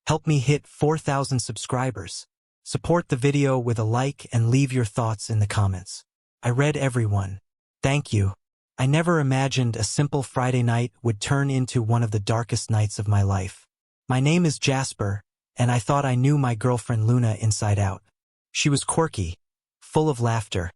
Help me hit 4,000 subscribers. Support the video with a like and leave your thoughts in the comments. I read everyone. Thank you. I never imagined a simple Friday night would turn into one of the darkest nights of my life. My name is Jasper, and I thought I knew my girlfriend Luna inside out. She was quirky, full of laughter,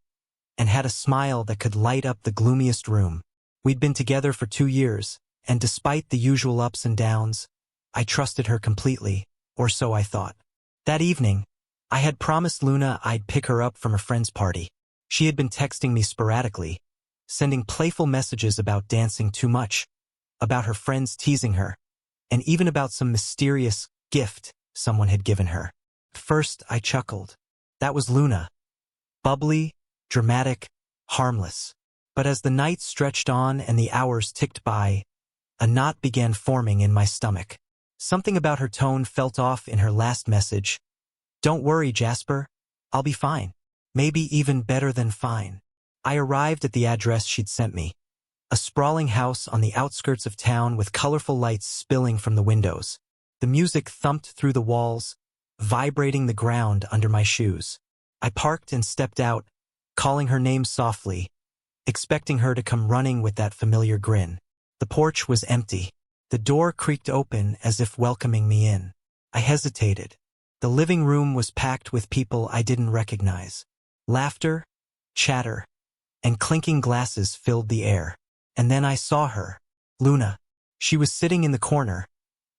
and had a smile that could light up the gloomiest room. We'd been together for 2 years, and despite the usual ups and downs, I trusted her completely, or so I thought. That evening, I had promised Luna I'd pick her up from a friend's party. She had been texting me sporadically, sending playful messages about dancing too much, about her friends teasing her, and even about some mysterious gift someone had given her. At first, I chuckled. That was Luna. Bubbly, dramatic, harmless. But as the night stretched on and the hours ticked by, a knot began forming in my stomach. Something about her tone felt off in her last message. Don't worry, Jasper. I'll be fine. Maybe even better than fine. I arrived at the address she'd sent me. A sprawling house on the outskirts of town with colorful lights spilling from the windows. The music thumped through the walls, vibrating the ground under my shoes. I parked and stepped out, calling her name softly, expecting her to come running with that familiar grin. The porch was empty. The door creaked open as if welcoming me in. I hesitated. The living room was packed with people I didn't recognize. Laughter, chatter, and clinking glasses filled the air. And then I saw her, Luna. She was sitting in the corner,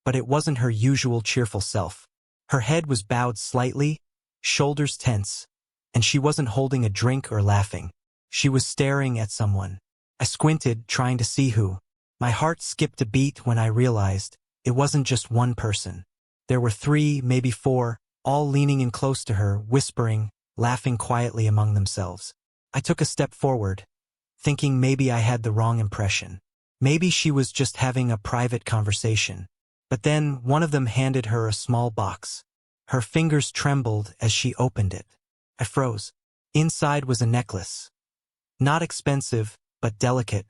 but it wasn't her usual cheerful self. Her head was bowed slightly, shoulders tense, and she wasn't holding a drink or laughing. She was staring at someone. I squinted, trying to see who. My heart skipped a beat when I realized it wasn't just one person. There were 3, maybe 4, all leaning in close to her, whispering, laughing quietly among themselves. I took a step forward, thinking maybe I had the wrong impression. Maybe she was just having a private conversation. But then one of them handed her a small box. Her fingers trembled as she opened it. I froze. Inside was a necklace. Not expensive, but delicate,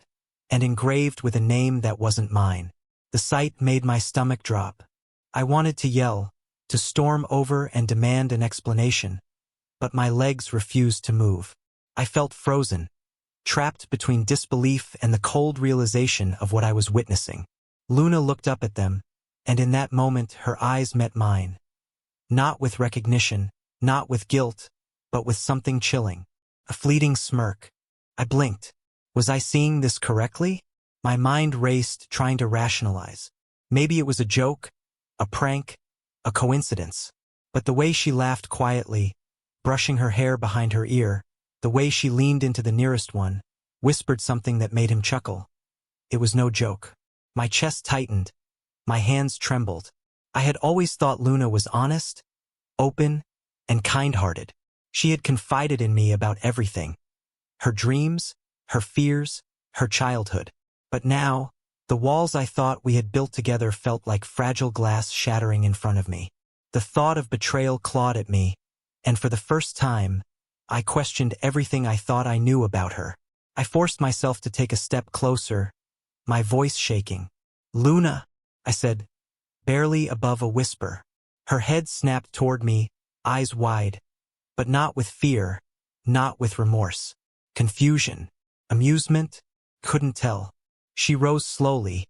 and engraved with a name that wasn't mine. The sight made my stomach drop. I wanted to yell, to storm over and demand an explanation, but my legs refused to move. I felt frozen, trapped between disbelief and the cold realization of what I was witnessing. Luna looked up at them, and in that moment her eyes met mine. Not with recognition, not with guilt, but with something chilling. A fleeting smirk. I blinked. Was I seeing this correctly? My mind raced, trying to rationalize. Maybe it was a joke, a prank, a coincidence. But the way she laughed quietly, brushing her hair behind her ear, the way she leaned into the nearest one, whispered something that made him chuckle. It was no joke. My chest tightened. My hands trembled. I had always thought Luna was honest, open, and kind-hearted. She had confided in me about everything. Her dreams, her fears, her childhood. But now, the walls I thought we had built together felt like fragile glass shattering in front of me. The thought of betrayal clawed at me, and for the first time, I questioned everything I thought I knew about her. I forced myself to take a step closer, my voice shaking. "Luna," I said, barely above a whisper. Her head snapped toward me, eyes wide, but not with fear, not with remorse. Confusion, amusement, couldn't tell. She rose slowly,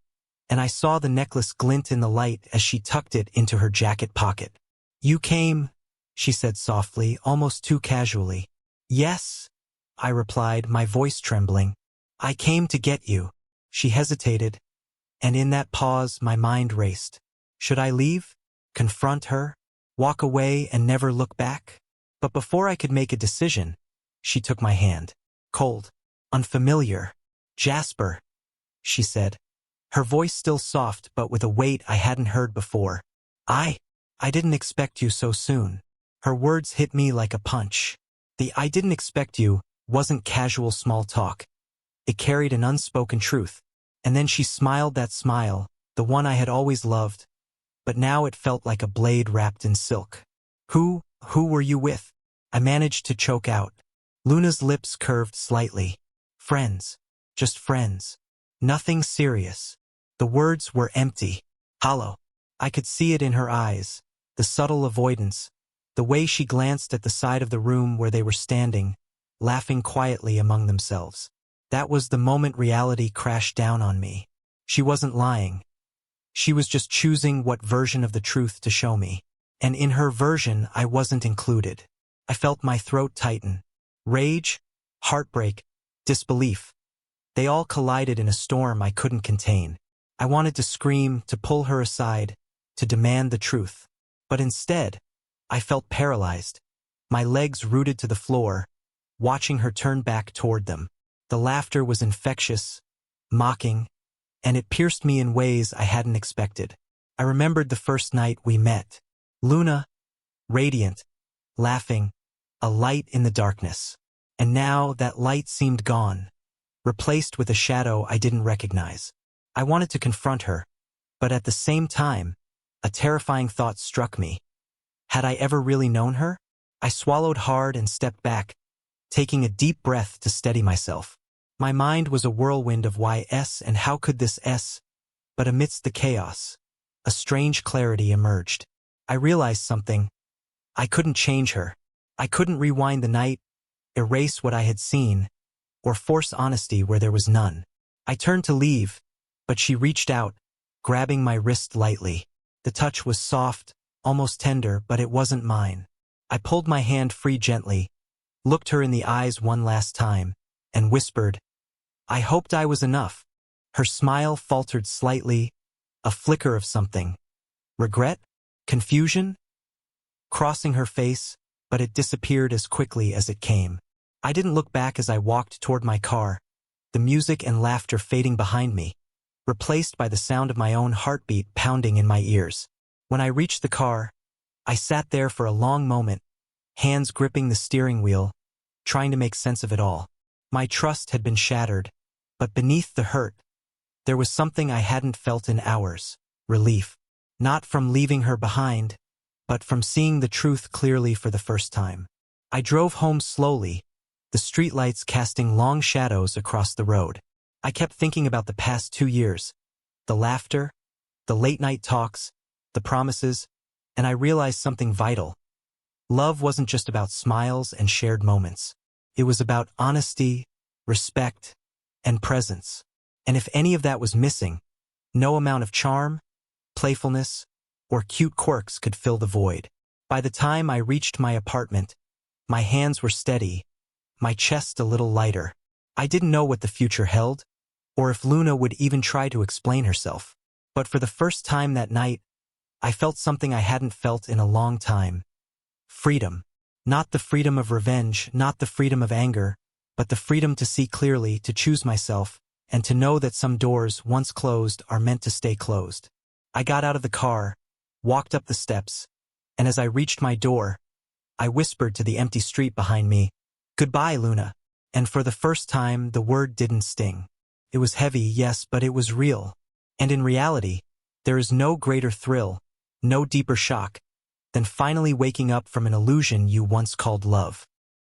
and I saw the necklace glint in the light as she tucked it into her jacket pocket. "You came," she said softly, almost too casually. "Yes," I replied, my voice trembling. "I came to get you." She hesitated, and in that pause my mind raced. Should I leave? Confront her? Walk away and never look back? But before I could make a decision, she took my hand. Cold, unfamiliar. "Jasper," she said, her voice still soft but with a weight I hadn't heard before. I didn't expect you so soon." Her words hit me like a punch. The "I didn't expect you" wasn't casual small talk. It carried an unspoken truth. And then she smiled that smile, the one I had always loved, but now it felt like a blade wrapped in silk. Who were you with?" I managed to choke out. Luna's lips curved slightly. "Friends. Just friends. Nothing serious." The words were empty, hollow. I could see it in her eyes, the subtle avoidance, the way she glanced at the side of the room where they were standing, laughing quietly among themselves. That was the moment reality crashed down on me. She wasn't lying. She was just choosing what version of the truth to show me. And in her version, I wasn't included. I felt my throat tighten. Rage, heartbreak, disbelief. They all collided in a storm I couldn't contain. I wanted to scream, to pull her aside, to demand the truth. But instead, I felt paralyzed, my legs rooted to the floor, watching her turn back toward them. The laughter was infectious, mocking, and it pierced me in ways I hadn't expected. I remembered the first night we met. Luna, radiant, laughing, a light in the darkness. And now that light seemed gone, replaced with a shadow I didn't recognize. I wanted to confront her, but at the same time, a terrifying thought struck me. Had I ever really known her? I swallowed hard and stepped back, taking a deep breath to steady myself. My mind was a whirlwind of why S and how could this S, but amidst the chaos, a strange clarity emerged. I realized something. I couldn't change her. I couldn't rewind the night, erase what I had seen, or force honesty where there was none. I turned to leave, but she reached out, grabbing my wrist lightly. The touch was soft, almost tender, but it wasn't mine. I pulled my hand free gently, looked her in the eyes one last time, and whispered, "I hoped I was enough." Her smile faltered slightly, a flicker of something. Regret? Confusion? Crossing her face, but it disappeared as quickly as it came. I didn't look back as I walked toward my car, the music and laughter fading behind me, replaced by the sound of my own heartbeat pounding in my ears. When I reached the car, I sat there for a long moment, hands gripping the steering wheel, trying to make sense of it all. My trust had been shattered, but beneath the hurt, there was something I hadn't felt in hours: relief. Not from leaving her behind, but from seeing the truth clearly for the first time. I drove home slowly, the streetlights casting long shadows across the road. I kept thinking about the past 2 years, the laughter, the late-night talks, the promises, and I realized something vital. Love wasn't just about smiles and shared moments. It was about honesty, respect, and presence. And if any of that was missing, no amount of charm, playfulness, or cute quirks could fill the void. By the time I reached my apartment, my hands were steady, my chest a little lighter. I didn't know what the future held, or if Luna would even try to explain herself. But for the first time that night, I felt something I hadn't felt in a long time. Freedom. Not the freedom of revenge, not the freedom of anger, but the freedom to see clearly, to choose myself, and to know that some doors, once closed, are meant to stay closed. I got out of the car, walked up the steps, and as I reached my door, I whispered to the empty street behind me, "Goodbye, Luna." And for the first time, the word didn't sting. It was heavy, yes, but it was real. And in reality, there is no greater thrill, no deeper shock, than finally waking up from an illusion you once called love.